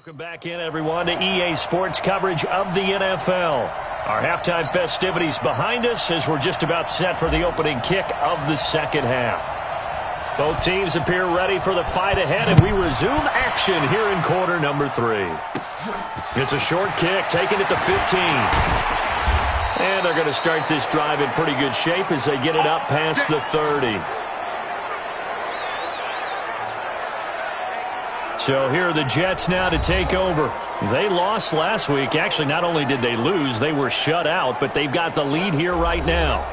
Welcome back in, everyone, to EA Sports coverage of the NFL. Our halftime festivities behind us as we're just about set for the opening kick of the second half. Both teams appear ready for the fight ahead, and we resume action here in quarter number 3. It's a short kick, taking it to 15. And they're going to start this drive in pretty good shape as they get it up past the 30. So here are the Jets now to take over. They lost last week. Actually, not only did they lose, they were shut out, but they've got the lead here right now.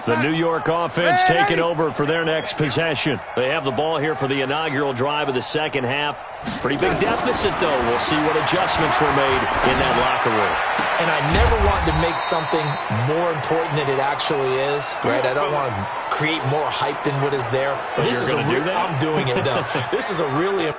The New York offense taking over for their next possession. They have the ball here for the inaugural drive of the second half. Pretty big deficit, though. We'll see what adjustments were made in that locker room. And I never want to make something more important than it actually is, right? I don't want to create more hype than what is there. But this is I'm doing it, though. This is a really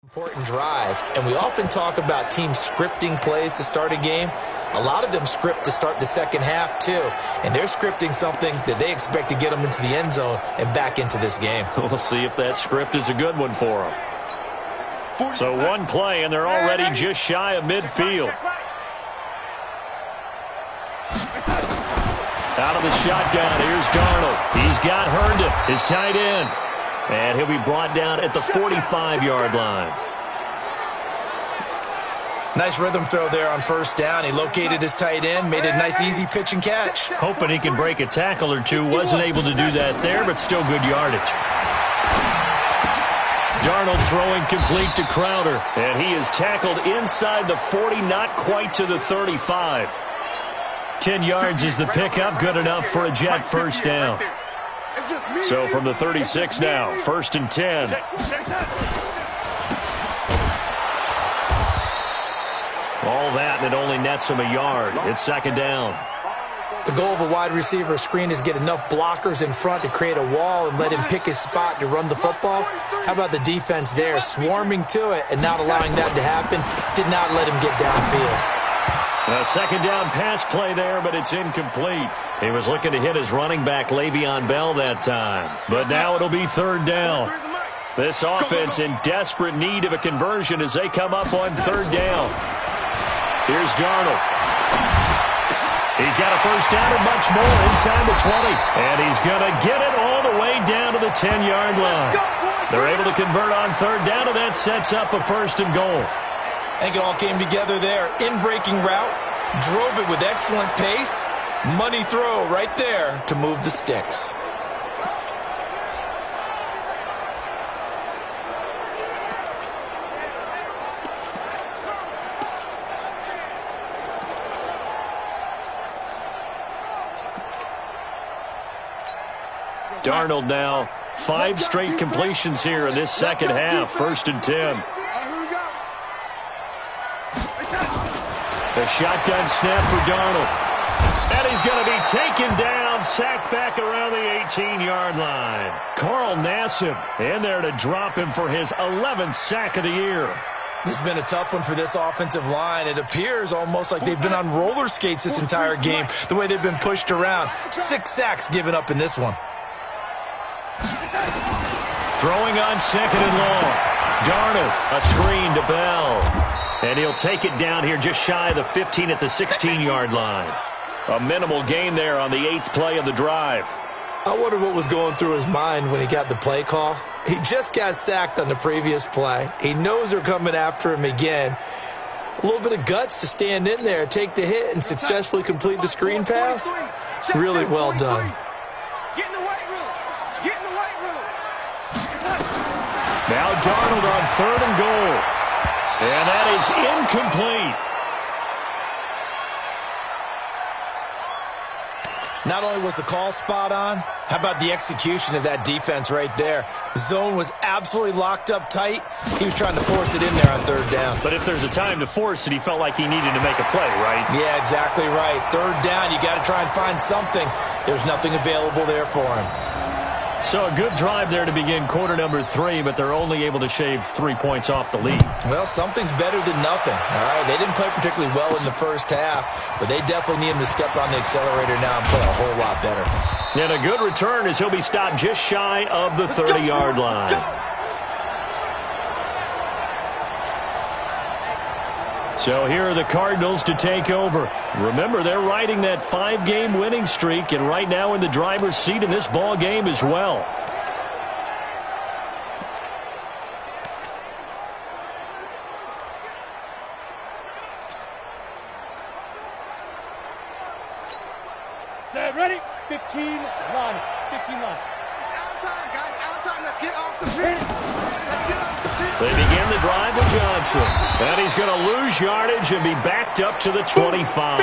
important drive. And we often talk about teams scripting plays to start a game. A lot of them script to start the second half, too. And they're scripting something that they expect to get them into the end zone and back into this game. We'll see if that script is a good one for them. So one play, and they're already just shy of midfield. Out of the shotgun, here's Darnold. He's got Herndon, his tight end. And he'll be brought down at the 45-yard line. Nice rhythm throw there on first down. He located his tight end, made a nice easy pitch and catch. Hoping he can break a tackle or two. Wasn't able to do that there, but still good yardage. Darnold throwing complete to Crowder. And he is tackled inside the 40, not quite to the 35. 10 yards is the pickup, good enough for a Jet first down. So from the 36 now, 1st and 10. All that, and it only nets him a yard. It's second down. The goal of a wide receiver screen is get enough blockers in front to create a wall and let him pick his spot to run the football. How about the defense there, swarming to it and not allowing that to happen? Did not let him get downfield. A second down pass play there, but it's incomplete. He was looking to hit his running back, Le'Veon Bell, that time. But now it'll be third down. This offense in desperate need of a conversion as they come up on third down. Here's Darnold. He's got a first down and much more inside the 20. And he's going to get it all the way down to the 10-yard line. They're able to convert on third down, and that sets up a 1st and goal. I think it all came together there. In-breaking route, drove it with excellent pace. Money throw right there to move the sticks. Darnold now, 5 straight completions here in this second half, 1st and 10. The shotgun snap for Darnold. And he's going to be taken down, sacked back around the 18-yard line. Carl Nassib in there to drop him for his 11th sack of the year. This has been a tough one for this offensive line. It appears almost like they've been on roller skates this entire game, the way they've been pushed around. 6 sacks given up in this one. Throwing on 2nd and long. Darnold, a screen to Bell. And he'll take it down here just shy of the 15 at the 16-yard line. A minimal gain there on the 8th play of the drive. I wonder what was going through his mind when he got the play call. He just got sacked on the previous play. He knows they're coming after him again. A little bit of guts to stand in there, take the hit, and successfully complete the screen pass. Really well done. Now Darnold on 3rd and goal. And that is incomplete. Not only was the call spot on, how about the execution of that defense right there? The zone was absolutely locked up tight. He was trying to force it in there on third down. But if there's a time to force it, he felt like he needed to make a play, right? Yeah, exactly right. Third down, you got to try and find something. There's nothing available there for him. So a good drive there to begin quarter number 3, but they're only able to shave 3 points off the lead. Well, something's better than nothing. All right, they didn't play particularly well in the first half, but they definitely need him to step on the accelerator now and play a whole lot better. And a good return as he'll be stopped just shy of the 30-yard line. So here are the Cardinals to take over. Remember, they're riding that 5-game winning streak, and right now in the driver's seat in this ball game as well. Set, ready? 15 line. 15 line. It's our time, guys. Our time. Let's get off the field. Let's get off the field. They begin the drive with Johnson. And he's going to lose yardage and be backed up to the 25.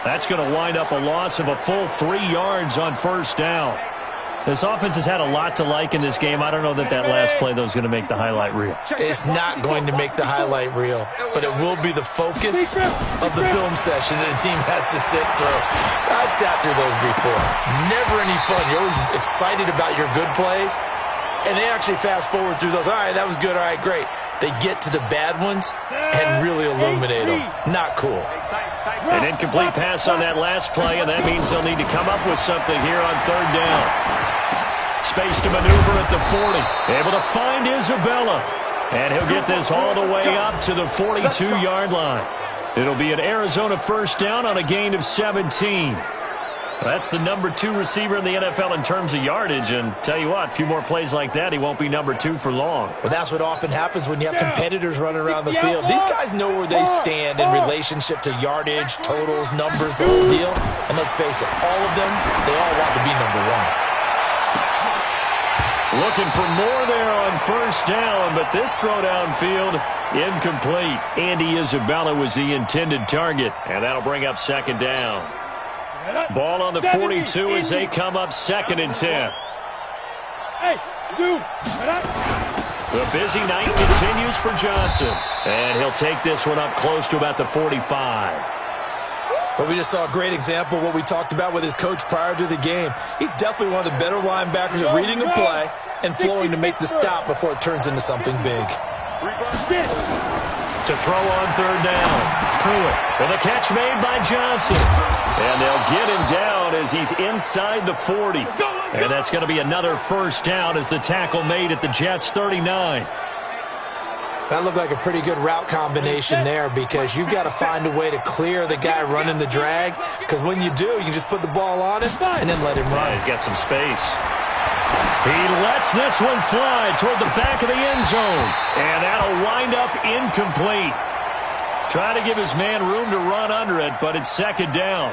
That's going to wind up a loss of a full 3 yards on first down. This offense has had a lot to like in this game. I don't know that last play, though, is going to make the highlight reel. It's not going to make the highlight reel, but it will be the focus of the film session that the team has to sit through. I've sat through those before. Never any fun. You're always excited about your good plays, and they actually fast forward through those. All right, that was good. All right, great. They get to the bad ones and really illuminate them. Not cool. An incomplete pass on that last play, and that means they'll need to come up with something here on third down. Space to maneuver at the 40. Able to find Isabella. And he'll get this all the way up to the 42-yard line. It'll be an Arizona first down on a gain of 17. That's the number 2 receiver in the NFL in terms of yardage. And tell you what, a few more plays like that, he won't be number 2 for long. Well, that's what often happens when you have competitors running around the field. These guys know where they stand in relationship to yardage, totals, numbers, the whole deal. And let's face it, all of them, they all want to be number 1. Looking for more there on first down, but this throw downfield incomplete. Andy Isabella was the intended target, and that'll bring up second down. Ball on the 42 as they come up 2nd and 10. Hey, Stu, The busy night continues for Johnson, and he'll take this one up close to about the 45. But we just saw a great example of what we talked about with his coach prior to the game. He's definitely one of the better linebackers at reading a play and flowing to make the stop before it turns into something big. To throw on third down. Pruitt with a catch made by Johnson. And they'll get him down as he's inside the 40. And that's going to be another first down as the tackle made at the Jets' 39. That looked like a pretty good route combination there because you've got to find a way to clear the guy running the drag, because when you do, you just put the ball on him and then let him run. He's got some space. He lets this one fly toward the back of the end zone, and that'll wind up incomplete. Trying to give his man room to run under it, but it's second down.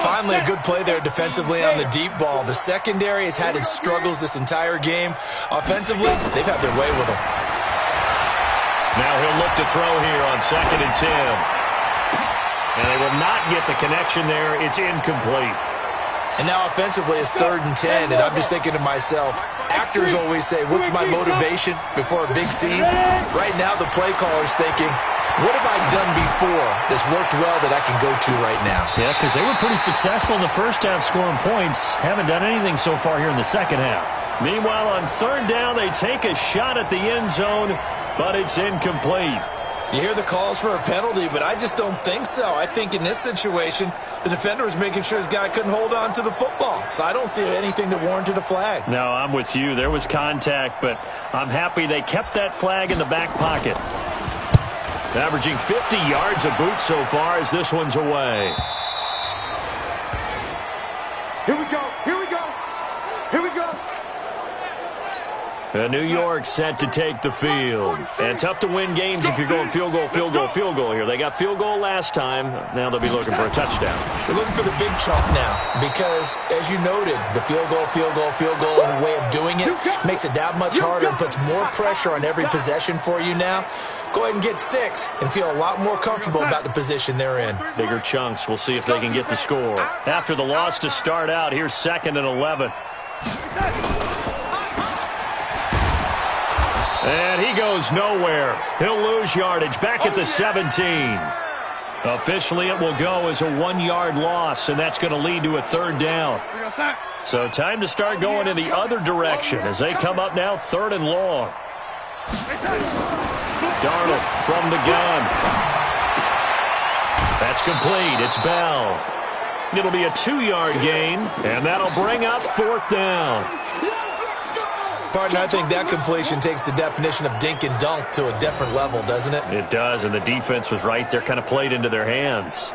Finally, a good play there defensively on the deep ball. The secondary has had its struggles this entire game. Offensively, they've had their way with him. Now he'll look to throw here on 2nd and 10. And they will not get the connection there. It's incomplete. And now offensively it's 3rd and 10, and I'm just thinking to myself, actors always say, what's my motivation before a big scene? Right now the play caller's thinking, what have I done before that's worked well that I can go to right now? Yeah, because they were pretty successful in the first half scoring points. Haven't done anything so far here in the second half. Meanwhile, on third down, they take a shot at the end zone, but it's incomplete. You hear the calls for a penalty, but I just don't think so. I think in this situation, the defender was making sure his guy couldn't hold on to the football. So I don't see anything that warranted a flag. No, I'm with you. There was contact, but I'm happy they kept that flag in the back pocket. Averaging 50 yards a boot so far as this one's away. Here we go. Here we go. Here we go. New York set to take the field. And tough to win games if you're going field goal, field goal, field goal here. They got field goal last time. Now they'll be looking for a touchdown. They're looking for the big chunk now because, as you noted, the field goal way of doing it makes it that much harder and puts more pressure on every possession for you now. Go ahead and get 6 and feel a lot more comfortable about the position they're in. Bigger chunks. We'll see if they can get the score. After the loss to start out, here's 2nd and 11. And he goes nowhere. He'll lose yardage back at the 17. Officially, it will go as a 1-yard loss, and that's going to lead to a 3rd down. So time to start going in the other direction as they come up now 3rd and long. Darnold from the gun. That's complete. It's Bell. It'll be a 2-yard gain, and that'll bring up 4th down. Partner, I think that completion takes the definition of dink and dunk to a different level, doesn't it? It does, and the defense was right there, kind of played into their hands.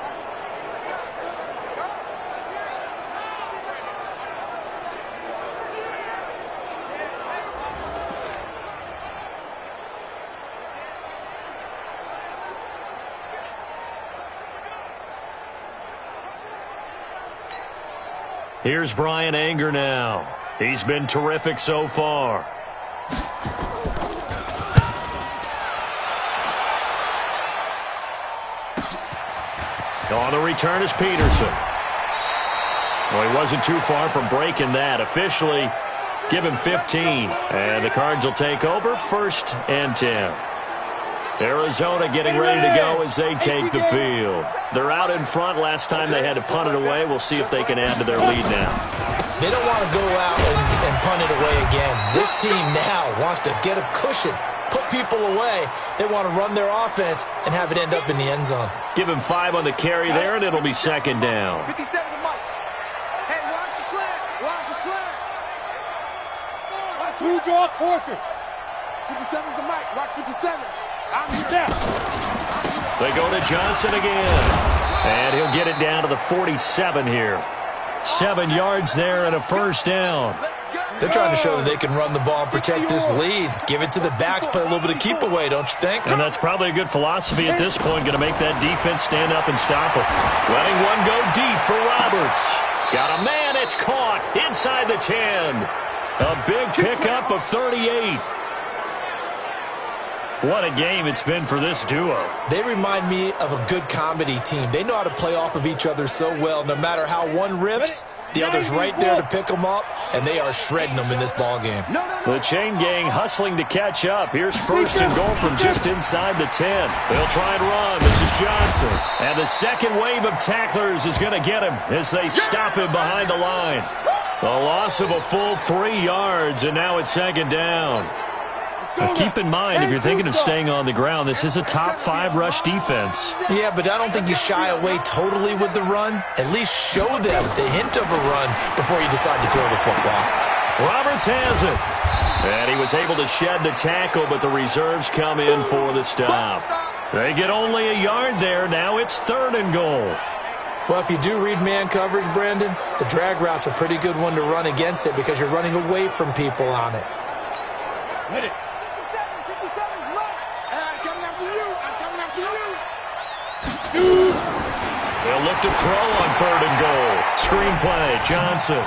Here's Bryan Anger now. He's been terrific so far. On the return is Peterson. Well, he wasn't too far from breaking that. Officially, give him 15. And the Cards will take over 1st and 10. Arizona getting ready to go as they take the field. They're out in front. Last time they had to punt it away. We'll see if they can add to their lead now. They don't want to go out and punt it away again. This team now wants to get a cushion, put people away. They want to run their offense and have it end up in the end zone. Give him 5 on the carry there, and it'll be 2nd down. 57 to Mike. Hey, watch the slant. Watch the slant. Watch who draw quarters. 57 to Mike. Watch 57. I'm here. They go to Johnson again. And he'll get it down to the 47 here. 7 yards there and a 1st down. They're trying to show that they can run the ball and protect this lead. Give it to the backs, play a little bit of keep away, don't you think? And that's probably a good philosophy at this point, going to make that defense stand up and stop it. Letting one go deep for Roberts. Got a man, it's caught inside the 10. A big pickup of 38. What a game it's been for this duo. They remind me of a good comedy team. They know how to play off of each other so well. No matter how one rips, the other's right there to pick them up, and they are shredding them in this ball game. The chain gang hustling to catch up. Here's 1st and goal from just inside the 10. They'll try and run. This is Johnson. And the second wave of tacklers is going to get him as they stop him behind the line. A loss of a full 3 yards, and now it's 2nd down. Now keep in mind, if you're thinking of staying on the ground, this is a top 5 rush defense. Yeah, but I don't think you shy away totally with the run. At least show them the hint of a run before you decide to throw the football. Roberts has it. And he was able to shed the tackle, but the reserves come in for the stop. They get only a yard there. Now it's 3rd and goal. Well, if you do read man coverage, Brandon, the drag route's a pretty good one to run against it because you're running away from people on it. Hit it. They'll look to throw on 3rd and goal. Screen play, Johnson.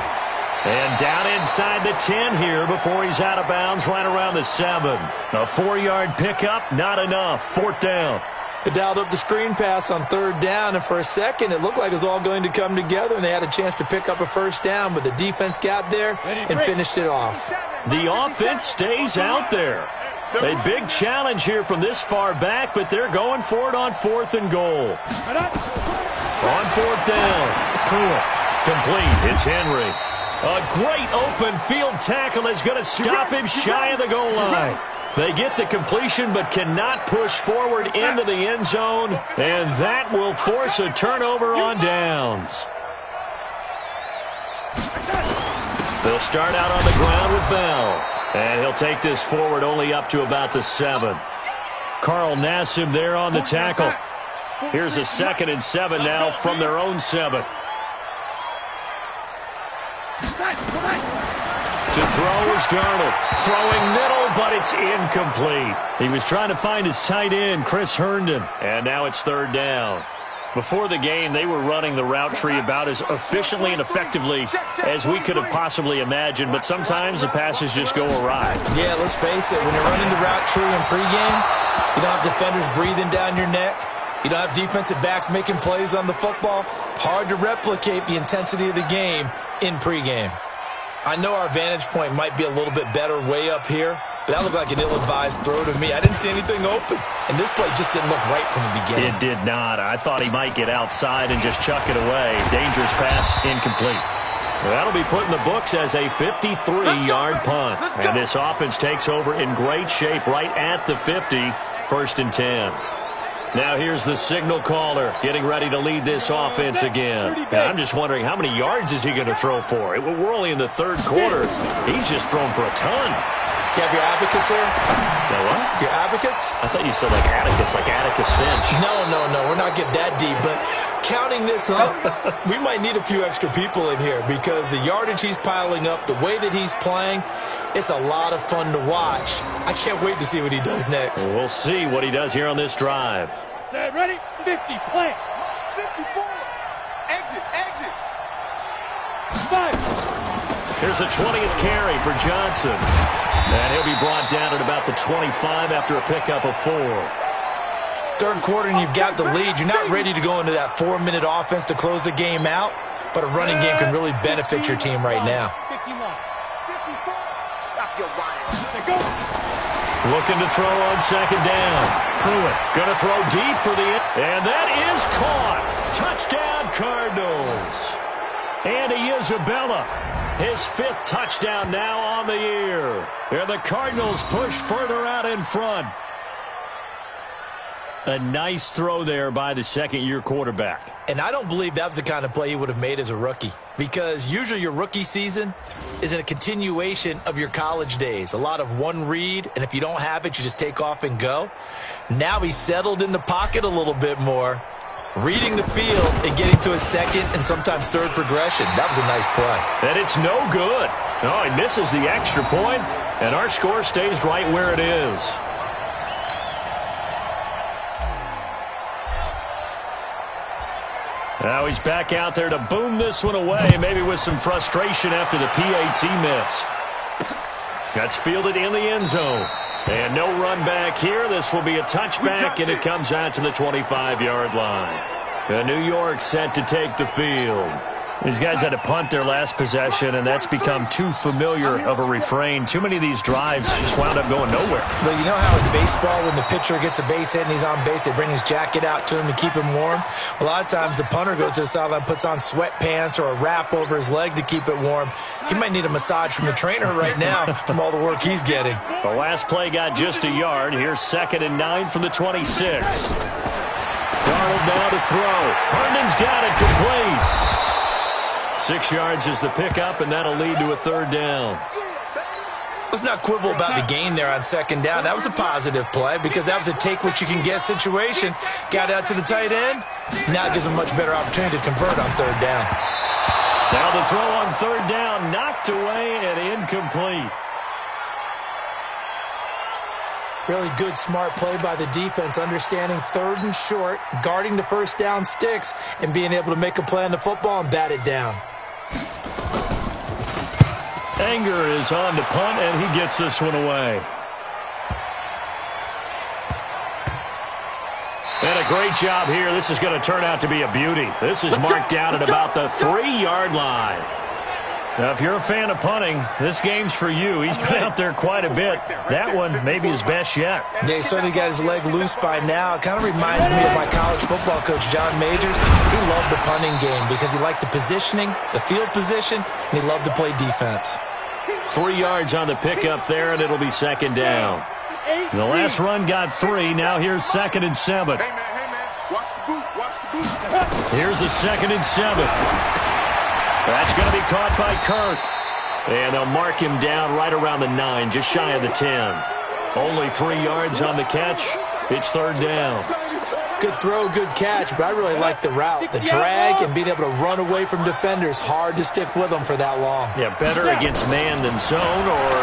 And down inside the 10 here before he's out of bounds right around the 7. A 4-yard pickup, not enough. 4th down. They dialed up the screen pass on 3rd down, and for a second it looked like it was all going to come together, and they had a chance to pick up a 1st down, but the defense got there and finished it off. The offense stays out there. A big challenge here from this far back, but they're going for it on 4th and goal. On 4th down. Complete. It's Henry. A great open field tackle is going to stop him shy of the goal line. They get the completion but cannot push forward into the end zone, and that will force a turnover on downs. They'll start out on the ground with Bell. And he'll take this forward only up to about the 7. Carl Nassib there on the tackle. Here's a 2nd and 7 now from their own 7. To throw is Darnold. Throwing middle, but it's incomplete. He was trying to find his tight end, Chris Herndon. And now it's third down. Before the game, they were running the route tree about as efficiently and effectively as we could have possibly imagined, but sometimes the passes just go awry. Yeah, let's face it, when you're running the route tree in pregame, you don't have defenders breathing down your neck. You don't have defensive backs making plays on the football. Hard to replicate the intensity of the game in pregame. I know our vantage point might be a little bit better way up here, but that looked like an ill-advised throw to me. I didn't see anything open, and this play just didn't look right from the beginning. It did not. I thought he might get outside and just chuck it away. Dangerous pass, incomplete. That'll be put in the books as a 53-yard punt. And this offense takes over in great shape right at the 50, 1st and 10. Now here's the signal caller getting ready to lead this offense again. And I'm just wondering how many yards is he going to throw for? We're only in the third quarter. He's just thrown for a ton. You have your abacus here? No, what? Your abacus? I thought you said like Atticus Finch. No. We're not getting that deep. But counting this up, we might need a few extra people in here because the yardage he's piling up, the way that he's playing, it's a lot of fun to watch. I can't wait to see what he does next. We'll see what he does here on this drive. Set, ready, 50, plant. 54. Exit. 5. Here's a 20th carry for Johnson. And he'll be brought down at about the 25 after a pickup of 4. Third quarter and you've got the lead. You're not ready to go into that 4-minute offense to close the game out, but a running game can really benefit your team right now. 51. 54. Stop your running. Go. Looking to throw on second down. Pruitt going to throw deep for the end. And that is caught. Touchdown, Cardinals. Andy Isabella, his 5th touchdown now on the year. And the Cardinals push further out in front. A nice throw there by the second-year quarterback. And I don't believe that was the kind of play he would have made as a rookie, because usually your rookie season is in a continuation of your college days. A lot of one read, and if you don't have it, you just take off and go. Now he's settled in the pocket a little bit more, reading the field and getting to his second and sometimes third progression. That was a nice play. And it's no good. No, he misses the extra point, and our score stays right where it is. Now he's back out there to boom this one away, maybe with some frustration after the PAT miss. That's fielded in the end zone. And no run back here. This will be a touchback, and it comes out to the 25-yard line. And New York set to take the field. These guys had to punt their last possession, and that's become too familiar of a refrain. Too many of these drives just wound up going nowhere. But you know how in baseball, when the pitcher gets a base hit and he's on base, they bring his jacket out to him to keep him warm? A lot of times the punter goes to the sideline, puts on sweatpants or a wrap over his leg to keep it warm. He might need a massage from the trainer right now from all the work he's getting. The last play got just a yard. Here's 2nd and 9 from the 26. Darnold now to throw. Herndon's got it complete. 6 yards is the pickup, and that'll lead to a third down. Let's not quibble about the gain there on second down. That was a positive play because that was a take-what-you-can-get situation. Got out to the tight end. Now it gives him a much better opportunity to convert on third down. Now the throw on third down, knocked away and incomplete. Really good, smart play by the defense, understanding third and short, guarding the first down sticks, and being able to make a play on the football and bat it down. Anger is on to punt, and he gets this one away. And a great job here. This is going to turn out to be a beauty. This is marked down at about the 3-yard line. Now, if you're a fan of punting, this game's for you. He's been out there quite a bit. That one maybe his best yet. Yeah, he certainly got his leg loose by now. It kind of reminds me of my college football coach, John Majors. He loved the punting game because he liked the positioning, the field position, and he loved to play defense. 3 yards on the pickup there, and it'll be second down. The last run got 3. Now here's 2nd and 7. Hey, man. Watch the boot. Here's a 2nd and 7. That's going to be caught by Kirk. And they'll mark him down right around the 9, just shy of the 10. Only 3 yards on the catch. It's third down. Good throw, good catch, but I really like the route. The drag and being able to run away from defenders, hard to stick with them for that long. Yeah, better against man than zone, or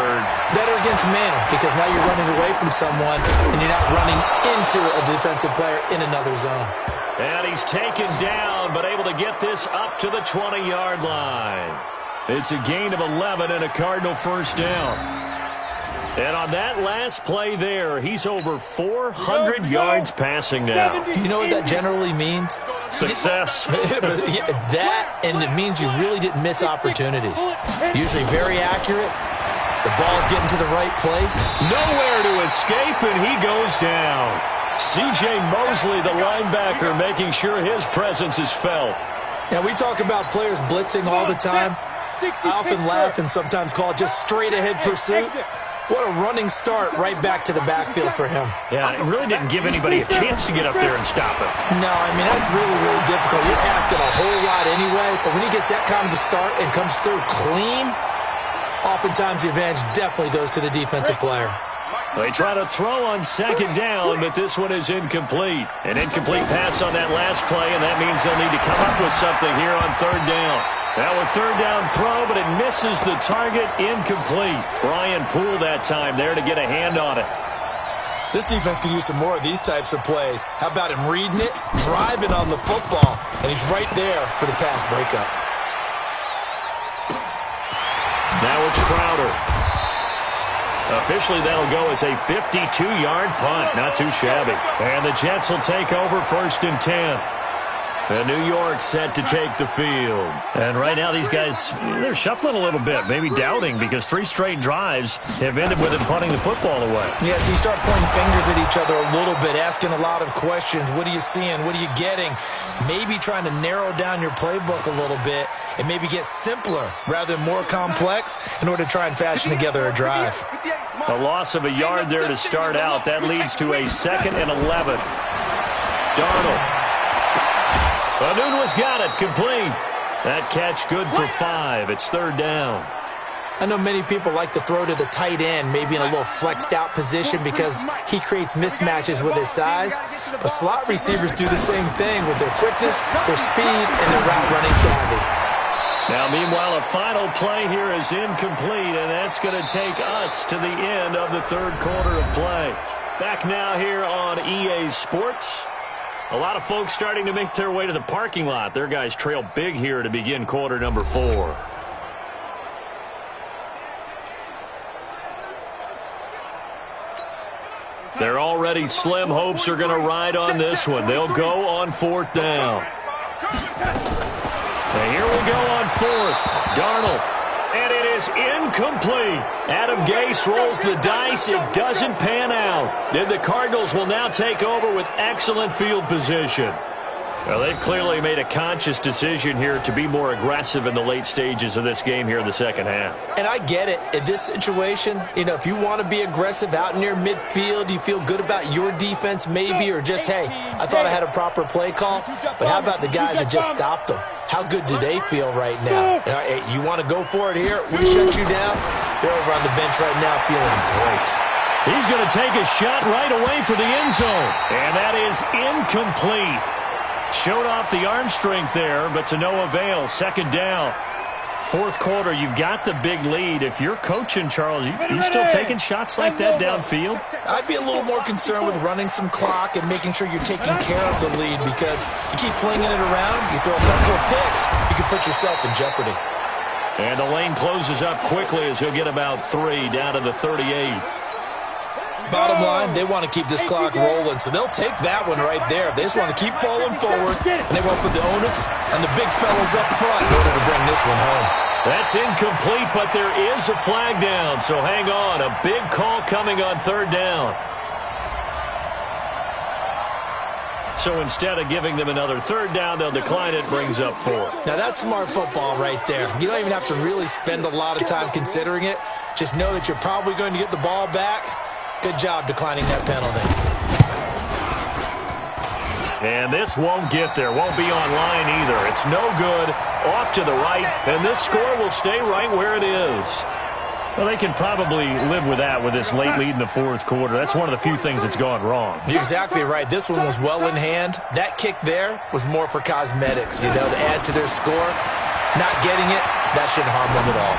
better against man, because now you're running away from someone and you're not running into a defensive player in another zone. And he's taken down, but able to get this up to the 20-yard line. It's a gain of 11 and a Cardinal first down. And on that last play there, he's over 400 yards passing now. You know what that generally means? Success. That, and it means you really didn't miss opportunities. Usually very accurate. The ball's getting to the right place. Nowhere to escape, and he goes down. C.J. Mosley, the linebacker, making sure his presence is felt. Now, we talk about players blitzing all the time. I often laugh and sometimes call it just straight-ahead pursuit. What a running start right back to the backfield for him. Yeah, it really didn't give anybody a chance to get up there and stop it. No, I mean, that's really, really difficult. You're asking a whole lot anyway, but when he gets that kind of a start and comes through clean, oftentimes the advantage definitely goes to the defensive player. They try to throw on second down, but this one is incomplete. An incomplete pass on that last play, and that means they'll need to come up with something here on third down. Now a third down throw, but it misses the target, incomplete. Brian Poole that time there to get a hand on it. This defense could use some more of these types of plays. How about him reading it, driving on the football, and he's right there for the pass breakup. Now it's Crowder. Officially, that'll go as a 52-yard punt. Not too shabby. And the Jets will take over 1st and 10. And New York set to take the field. And right now these guys, they're shuffling a little bit, maybe doubting, because 3 straight drives have ended with them punting the football away. Yeah, so you start pointing fingers at each other a little bit, asking a lot of questions. What are you seeing? What are you getting? Maybe trying to narrow down your playbook a little bit and maybe get simpler rather than more complex in order to try and fashion together a drive. A loss of a yard there to start out. That leads to a 2nd and 11. Darnold. Anunwa's got it, complete. That catch good for 5. It's third down. I know many people like to throw to the tight end, maybe in a little flexed out position because he creates mismatches with his size. But slot receivers do the same thing with their quickness, their speed, and their route running savvy. Now, meanwhile, a final play here is incomplete, and that's going to take us to the end of the third quarter of play. Back now here on EA Sports. A lot of folks starting to make their way to the parking lot. Their guys trail big here to begin quarter number 4. They're already slim hopes are going to ride on this one. They'll go on 4th down. And here we go on 4th. Darnold. And it is incomplete. Adam Gase rolls the dice. It doesn't pan out. Then the Cardinals will now take over with excellent field position. Well, they've clearly made a conscious decision here to be more aggressive in the late stages of this game here in the second half. And I get it. In this situation, you know, if you want to be aggressive out near midfield, you feel good about your defense maybe, or just, hey, I thought I had a proper play call. But how about the guys that just stopped them? How good do they feel right now? Hey, you want to go for it here? We shut you down. They're over on the bench right now feeling great. He's going to take a shot right away for the end zone. And that is incomplete. Showed off the arm strength there, but to no avail. Second down. Fourth quarter, you've got the big lead. If you're coaching, Charles, you still taking shots like that downfield? I'd be a little more concerned with running some clock and making sure you're taking care of the lead, because you keep flinging it around, you throw a couple of picks, you can put yourself in jeopardy. And the lane closes up quickly as he'll get about 3 down to the 38. Bottom line, they want to keep this clock rolling, so they'll take that one right there. They just want to keep falling forward, and they want to put the onus on the big fellas up front in order to bring this one home. That's incomplete, but there is a flag down, so hang on. A big call coming on third down. So instead of giving them another third down, they'll decline it, brings up 4. Now that's smart football right there. You don't even have to really spend a lot of time considering it. Just know that you're probably going to get the ball back. Good job declining that penalty. And this won't get there. Won't be online either. It's no good. Off to the right. And this score will stay right where it is. Well, they can probably live with that with this late lead in the fourth quarter. That's one of the few things that's gone wrong. You're exactly right. This one was well in hand. That kick there was more for cosmetics, to add to their score. Not getting it, that shouldn't harm them at all.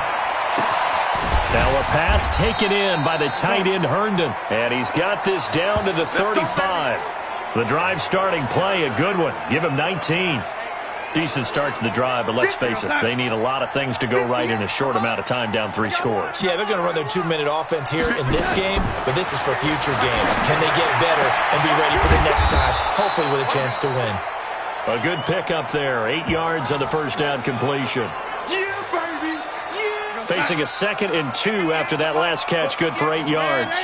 Now a pass taken in by the tight end Herndon. And he's got this down to the 35. The drive starting play, a good one. Give him 19. Decent start to the drive, but let's face it, they need a lot of things to go right in a short amount of time, down 3 scores. Yeah, they're going to run their 2-minute offense here in this game, but this is for future games. Can they get better and be ready for the next time, hopefully with a chance to win? A good pickup there, 8 yards on the first down completion. Yeah, baby. Yeah. Facing a 2nd and 2 after that last catch, good for 8 yards.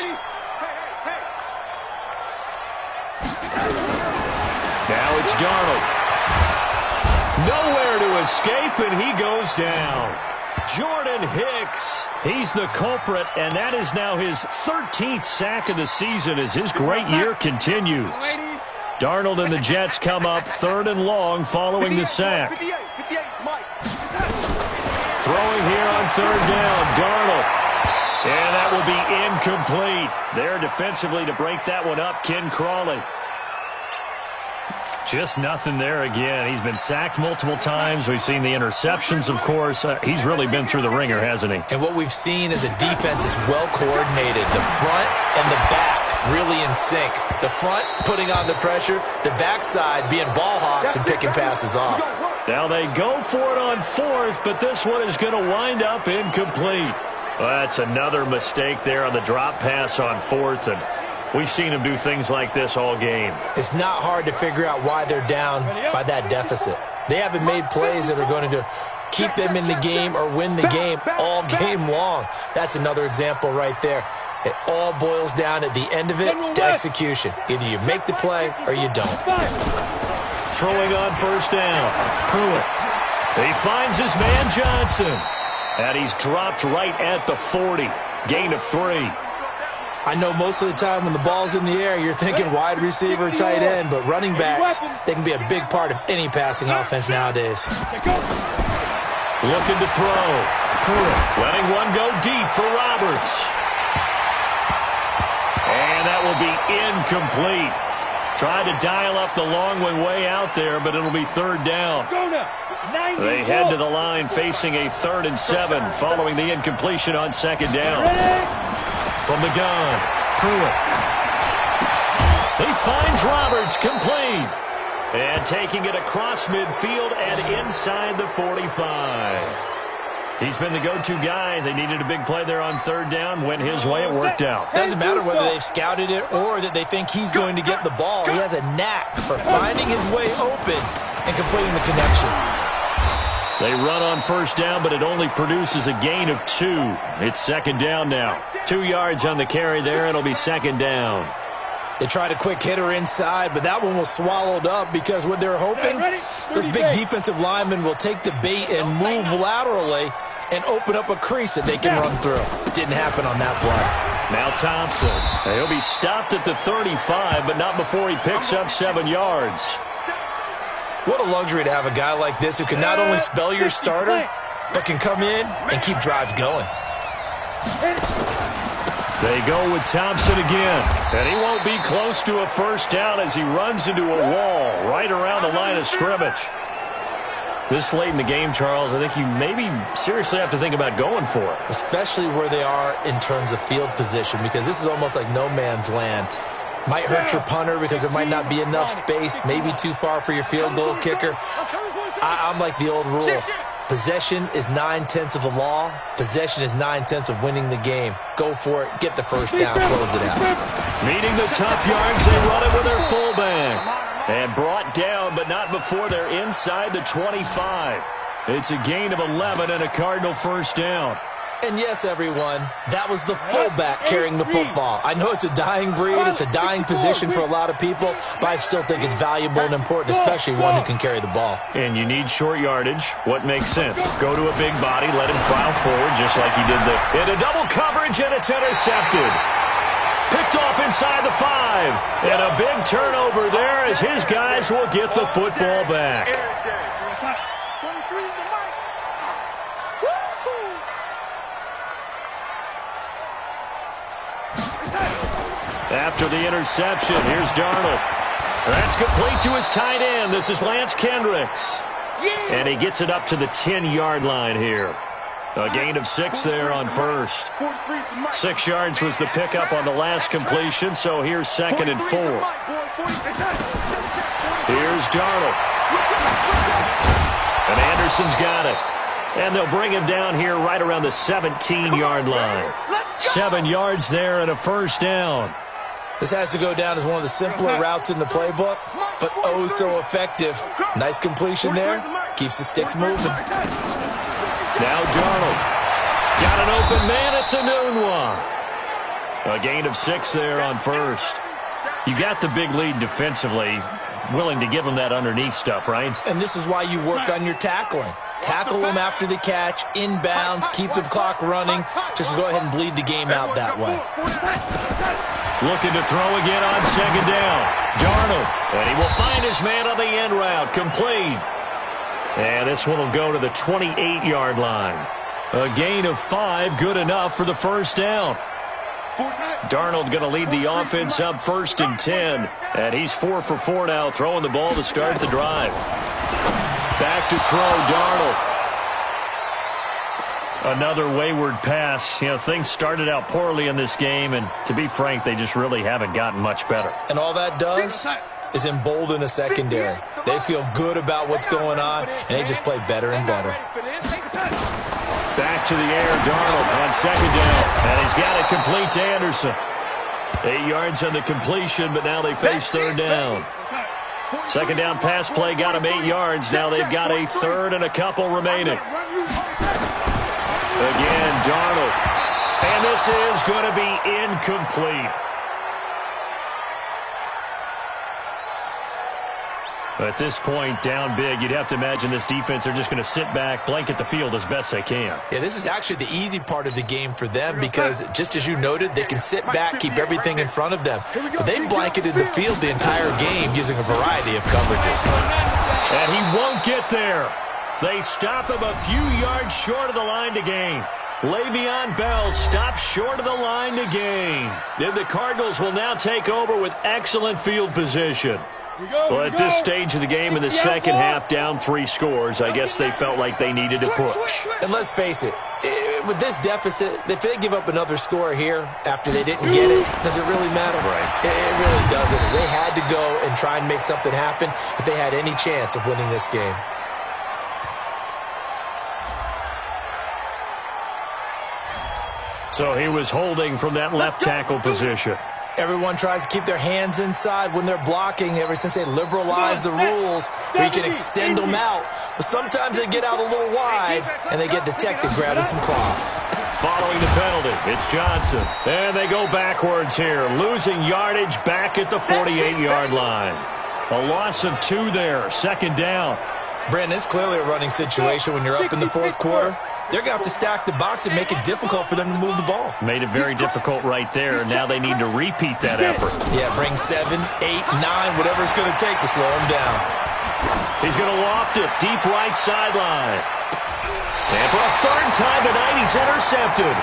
Now it's Darnold. Nowhere to escape, and he goes down. Jordan Hicks, he's the culprit, and that is now his 13th sack of the season as his great year continues. Darnold and the Jets come up 3rd and long following the sack. Throwing here on 3rd down, Darnold. And that will be incomplete. There defensively to break that one up, Ken Crawley. Just nothing there again. He's been sacked multiple times. We've seen the interceptions, of course. He's really been through the ringer, hasn't he? And what we've seen is a defense is well coordinated. The front and the back really in sync. The front putting on the pressure. The backside being ball hawks and picking passes off. Now they go for it on 4th, but this one is going to wind up incomplete. Well, that's another mistake there on the drop pass on 4th, and we've seen him do things like this all game. It's not hard to figure out why they're down by that deficit. They haven't made plays that are going to keep them in the game or win the game all game long. That's another example right there. It all boils down at the end of it to execution. Either you make the play or you don't. Throwing on 1st down. Pruitt. He finds his man Johnson. And he's dropped right at the 40. Gain of 3. I know most of the time when the ball's in the air, you're thinking wide receiver, tight end, but running backs, they can be a big part of any passing offense nowadays. Looking to throw. Pruitt letting one go deep for Roberts. And that will be incomplete. Tried to dial up the long one way out there, but it'll be 3rd down. They head to the line facing a 3rd and 7 following the incompletion on 2nd down. From the gun, Pruitt. He finds Roberts, complete. And taking it across midfield and inside the 45. He's been the go-to guy. They needed a big play there on 3rd down. Went his way. It worked out. Doesn't matter whether they've scouted it or that they think he's going to get the ball. He has a knack for finding his way open and completing the connection. They run on 1st down, but it only produces a gain of 2. It's 2nd down now. 2 yards on the carry there. It'll be 2nd down. They tried a quick hitter inside, but that one was swallowed up because what they're hoping, those big defensive linemen will take the bait and move laterally and open up a crease that they can run through. Didn't happen on that play. Now Thompson. He'll be stopped at the 35, but not before he picks up 7 yards. What a luxury to have a guy like this who can not only spell your starter, but can come in and keep drives going. They go with Thompson again, and he won't be close to a 1st down as he runs into a wall right around the line of scrimmage. This late in the game, Charles, I think you maybe seriously have to think about going for it. Especially where they are in terms of field position, because this is almost like no man's land. Might hurt your punter because there might not be enough space, maybe too far for your field goal kicker. I'm like the old rule. Possession is 9/10 of the law. Possession is 9/10 of winning the game. Go for it. Get the 1st down. Close it out. Meeting the tough yards, they run it with their fullback. And brought down, but not before they're inside the 25. It's a gain of 11 and a Cardinal 1st down. And yes, everyone, that was the fullback carrying the football. I know it's a dying breed, it's a dying position for a lot of people, but I still think it's valuable and important, especially one who can carry the ball. And you need short yardage. What makes sense? Go to a big body, let him plow forward just like he did there. Into double coverage, and it's intercepted. Picked off inside the 5. And a big turnover there as his guys will get the football back. After the interception, here's Darnold. That's complete to his tight end. This is Lance Kendricks. And he gets it up to the 10-yard line here. A gain of 6 there on first. 6 yards was the pickup on the last completion, so here's 2nd and 4. Here's Darnold. And Anderson's got it. And they'll bring him down here right around the 17-yard line. 7 yards there and a first down. This has to go down as one of the simpler routes in the playbook, but oh so effective. Nice completion there. Keeps the sticks moving. Now Darnold. Got an open man. It's a noon one. A gain of 6 there on first. You got the big lead defensively. Willing to give them that underneath stuff, right? And this is why you work on your tackling. Tackle them after the catch, inbounds, keep the clock running. Just go ahead and bleed the game out that way. Looking to throw again on 2nd down. Darnold. And he will find his man on the end route. Complete. And this one will go to the 28-yard line. A gain of 5, good enough for the first down. Darnold going to lead the offense up 1st and 10. And he's 4 for 4 now, throwing the ball to start the drive. Back to throw, Darnold. Another wayward pass. You know, things started out poorly in this game, and to be frank, they just really haven't gotten much better. And all that does is embolden a secondary. They feel good about what's going on, and they just play better and better. Back to the air, Darnold on 2nd down, and he's got it complete to Anderson. 8 yards on the completion, but now they face 3rd down. 2nd down pass play got him 8 yards. Now they've got a 3rd and a couple remaining. Again, Darnold. And this is going to be incomplete. At this point, down big, you'd have to imagine this defense are just going to sit back, blanket the field as best they can. Yeah, this is actually the easy part of the game for them because, just as you noted, they can sit back, keep everything in front of them. But they blanketed the field the entire game using a variety of coverages. And he won't get there. They stop him a few yards short of the line to gain. Le'Veon Bell stops short of the line to gain. Then the Cardinals will now take over with excellent field position. Well, at this stage of the game in the second half, down 3 scores, I guess they felt like they needed to push. And let's face it, with this deficit, if they give up another score here after they didn't get it, does it really matter? Right. It really doesn't. They had to go and try and make something happen if they had any chance of winning this game. So he was holding from that left tackle position. Everyone tries to keep their hands inside when they're blocking ever since they liberalized the rules where you can extend them out. But sometimes they get out a little wide and they get detected grabbing some cloth. Following the penalty, it's Johnson. And they go backwards here, losing yardage back at the 48-yard line. A loss of 2 there, 2nd down. Brandon, it's clearly a running situation when you're up in the 4th quarter. They're going to have to stack the box and make it difficult for them to move the ball. Made it very difficult right there. Now they need to repeat that effort. Yeah, bring 7, 8, 9, whatever it's going to take to slow him down. He's going to loft it deep right sideline. And for a 3rd time tonight, he's intercepted.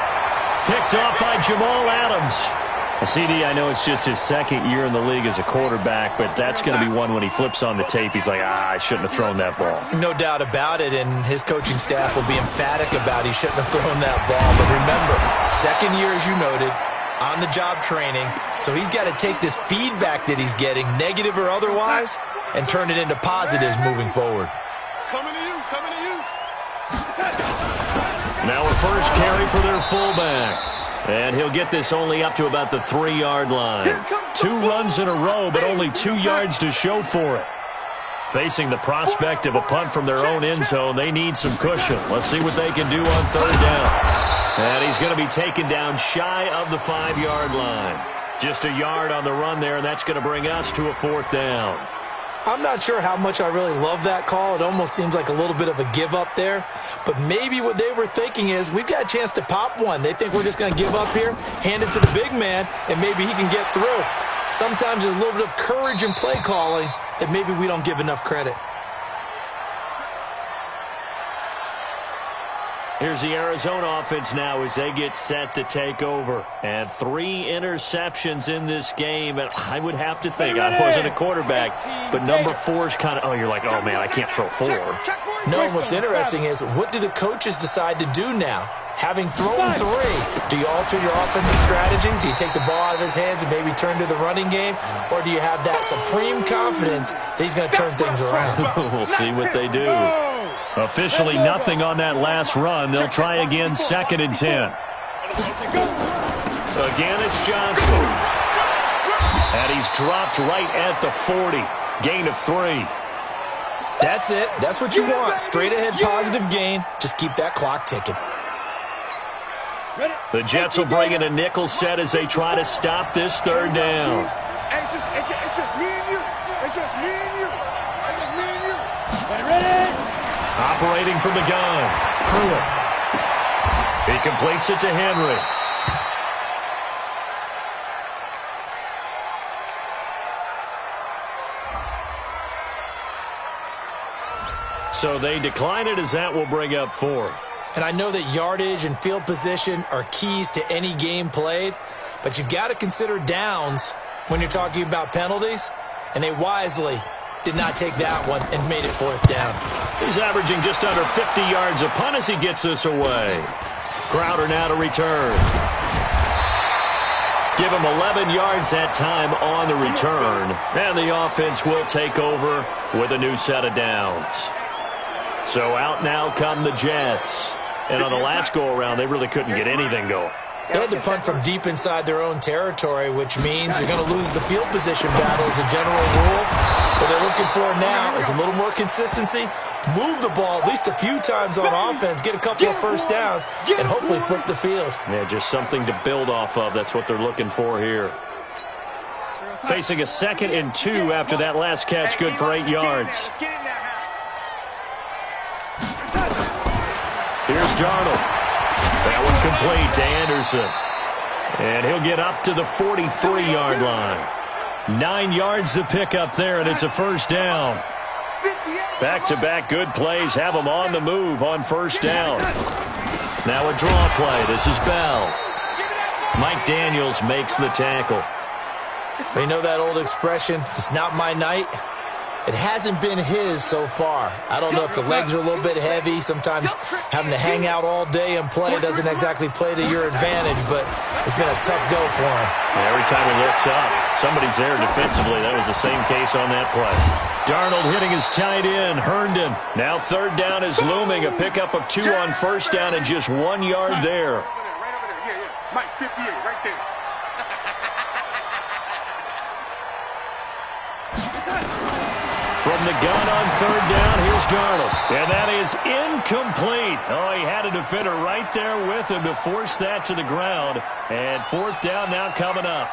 Picked off by Jamal Adams. CD, I know it's just his 2nd year in the league as a quarterback, but that's going to be one when he flips on the tape. He's like, I shouldn't have thrown that ball. No doubt about it, and his coaching staff will be emphatic about he shouldn't have thrown that ball. But remember, 2nd year, as you noted, on-the-job training, so he's got to take this feedback that he's getting, negative or otherwise, and turn it into positives moving forward. Coming to you, coming to you. Now a first carry for their fullback. And he'll get this only up to about the 3-yard line. 2 runs in a row, but only 2 yards to show for it. Facing the prospect of a punt from their own end zone, they need some cushion. Let's see what they can do on 3rd down. And he's going to be taken down shy of the 5-yard line. Just a yard on the run there, and that's going to bring us to a 4th down. I'm not sure how much I really love that call. It almost seems like a little bit of a give up there. But maybe what they were thinking is we've got a chance to pop one. They think we're just going to give up here, hand it to the big man, and maybe he can get through. Sometimes there's a little bit of courage in play calling that maybe we don't give enough credit. Here's the Arizona offense now as they get set to take over. And 3 interceptions in this game. And I would have to think, I wasn't a quarterback, but number 4 is kind of, you're like, oh, man, I can't throw 4. No, what's interesting is, what do the coaches decide to do now? Having thrown 3, do you alter your offensive strategy? Do you take the ball out of his hands and maybe turn to the running game? Or do you have that supreme confidence that he's going to turn things around? We'll see what they do. Officially nothing on that last run. They'll try again, 2nd and 10. Again, it's Johnson. And he's dropped right at the 40. Gain of 3. That's it. That's what you want. Straight ahead positive gain. Just keep that clock ticking. The Jets will bring in a nickel set as they try to stop this 3rd down. It's just me and you. It's just me and you. It's just me and you. Ready? Operating from the gun. Pruitt. He completes it to Henry. So they decline it as that will bring up 4th. And I know that yardage and field position are keys to any game played, but you've got to consider downs when you're talking about penalties, and they wisely did not take that one and made it 4th down. He's averaging just under 50 yards a punt as he gets this away. Crowder now to return. Give him 11 yards that time on the return, and the offense will take over with a new set of downs. So out now come the Jets. And on the last go-around, they really couldn't get anything going. They had to punt from deep inside their own territory, which means they're going to lose the field position battle as a general rule. What they're looking for now is a little more consistency, move the ball at least a few times on offense, get a couple of first downs, and hopefully flip the field. Yeah, just something to build off of. That's what they're looking for here. Facing a 2nd and 2 after that last catch, good for 8 yards. Here's Darnold. That one complete to Anderson. And he'll get up to the 43-yard line. 9 yards to pick up there, and it's a 1st down. Back-to-back good plays have them on the move on 1st down. Now a draw play. This is Bell. Mike Daniels makes the tackle. You know that old expression, it's not my night? It hasn't been his so far. I don't know if the legs are a little bit heavy. Sometimes having to hang out all day and play doesn't exactly play to your advantage, but it's been a tough go for him. Yeah, every time he looks up, somebody's there defensively. That was the same case on that play. Darnold hitting his tight end, Herndon. Now 3rd down is looming. A pickup of 2 on 1st down and just 1 yard there. Right over there. Yeah. Mike, 58, right there. From the gun on 3rd down, here's Darnold. And that is incomplete. Oh, he had a defender right there with him to force that to the ground. And 4th down now coming up.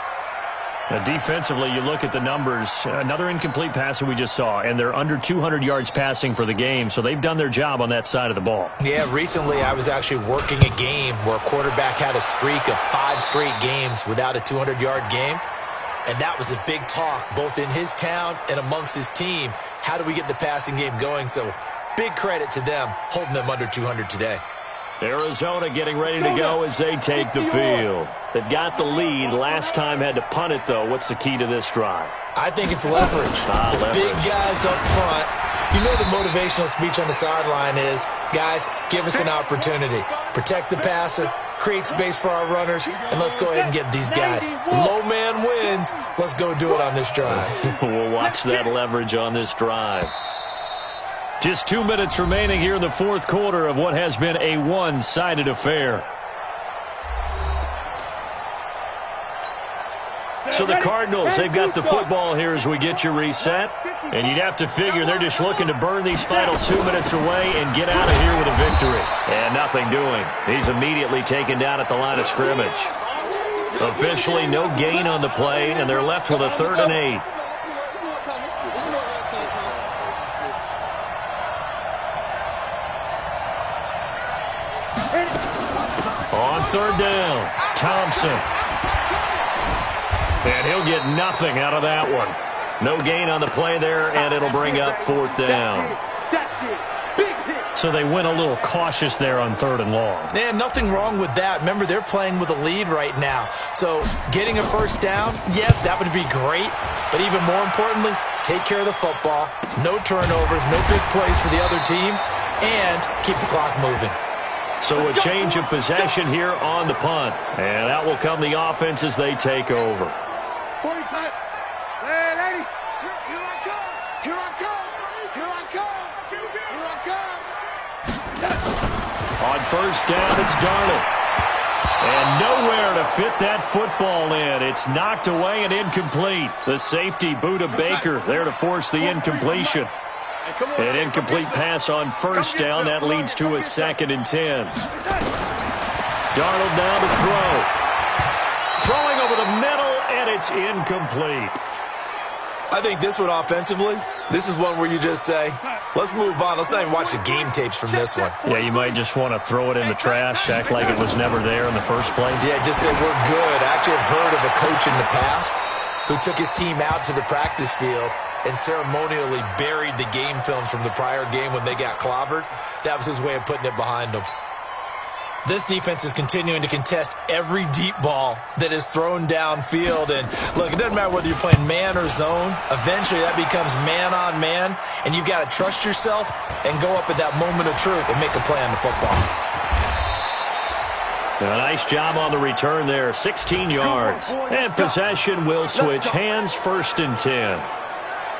Now, defensively, you look at the numbers. Another incomplete passer we just saw, and they're under 200 yards passing for the game, so they've done their job on that side of the ball. Yeah, recently I was actually working a game where a quarterback had a streak of 5 straight games without a 200-yard game. And that was a big talk, both in his town and amongst his team. How do we get the passing game going? So big credit to them, holding them under 200 today. Arizona getting ready to go as they take the field. They've got the lead. Last time had to punt it, though. What's the key to this drive? I think it's leverage. Leverage. Big guys up front. You know the motivational speech on the sideline is, guys, give us an opportunity. Protect the passer, create space for our runners, and let's go ahead and get these guys. Low man wins. Let's go do it on this drive. We'll watch that leverage on this drive. Just 2 minutes remaining here in the 4th quarter of what has been a one-sided affair. So the Cardinals, they've got the football here as we get you reset. And you'd have to figure they're just looking to burn these final 2 minutes away and get out of here with a victory. And nothing doing. He's immediately taken down at the line of scrimmage. Officially no gain on the play, and they're left with a 3rd and 8. On 3rd down, Thompson. And he'll get nothing out of that one. No gain on the play there, and it'll bring up 4th down. so they went a little cautious there on 3rd and long. Man, nothing wrong with that. Remember, they're playing with a lead right now. So getting a first down, yes, that would be great. But even more importantly, take care of the football. No turnovers, no big plays for the other team, and keep the clock moving. So a change of possession here on the punt. And out will come the offense as they take over. 45. Hey, lady. Here I come. Here I come. Here I come. Here I come. On first down, it's Darnold. And nowhere to fit that football in. It's knocked away and incomplete. The safety, Budda Baker, there to force the incompletion. An incomplete pass on first down. That leads to a 2nd and 10. Darnold now to throw. Throwing over the middle, and it's incomplete. I think this one offensively, this is one where you just say, let's move on. Let's not even watch the game tapes from this one. Yeah, you might just want to throw it in the trash, act like it was never there in the first place. Yeah, just say we're good. I actually have heard of a coach in the past who took his team out to the practice field and ceremonially buried the game films from the prior game when they got clobbered. That was his way of putting it behind them. This defense is continuing to contest every deep ball that is thrown downfield. And look, it doesn't matter whether you're playing man or zone. Eventually, that becomes man on man. And you've got to trust yourself and go up at that moment of truth and make a play on the football. A nice job on the return there. 16 yards. And possession will switch hands, 1st and 10.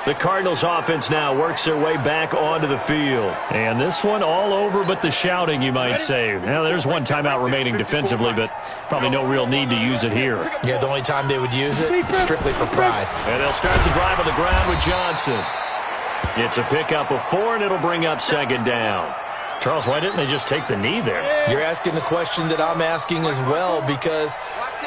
The Cardinals offense now works their way back onto the field. And this one all over but the shouting, you might say. Now, there's one timeout remaining defensively, but probably no real need to use it here. Yeah, the only time they would use it is strictly for pride. And they'll start the drive on the ground with Johnson. It's a pickup of 4, and it'll bring up 2nd down. Charles, why didn't they just take the knee there? You're asking the question that I'm asking as well, because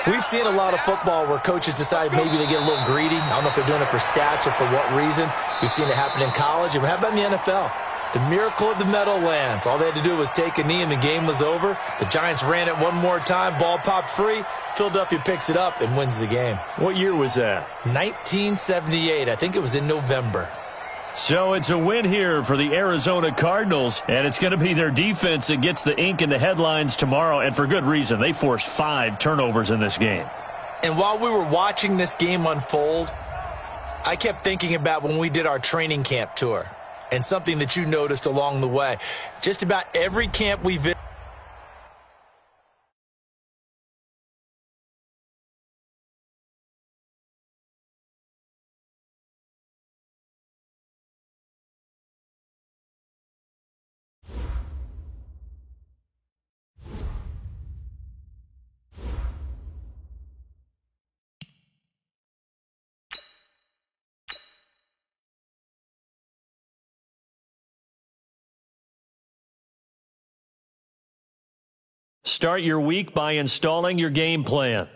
we've seen a lot of football where coaches decide maybe they get a little greedy. I don't know if they're doing it for stats or for what reason. We've seen it happen in college. And how about in the NFL? The miracle of the Meadowlands. All they had to do was take a knee and the game was over. The Giants ran it one more time. Ball popped free. Philadelphia picks it up and wins the game. What year was that? 1978. I think it was in November. So it's a win here for the Arizona Cardinals, and it's going to be their defense that gets the ink in the headlines tomorrow, and for good reason. They forced 5 turnovers in this game. And while we were watching this game unfold, I kept thinking about when we did our training camp tour and something that you noticed along the way. Just about every camp we visited, Start your week by installing your game plan.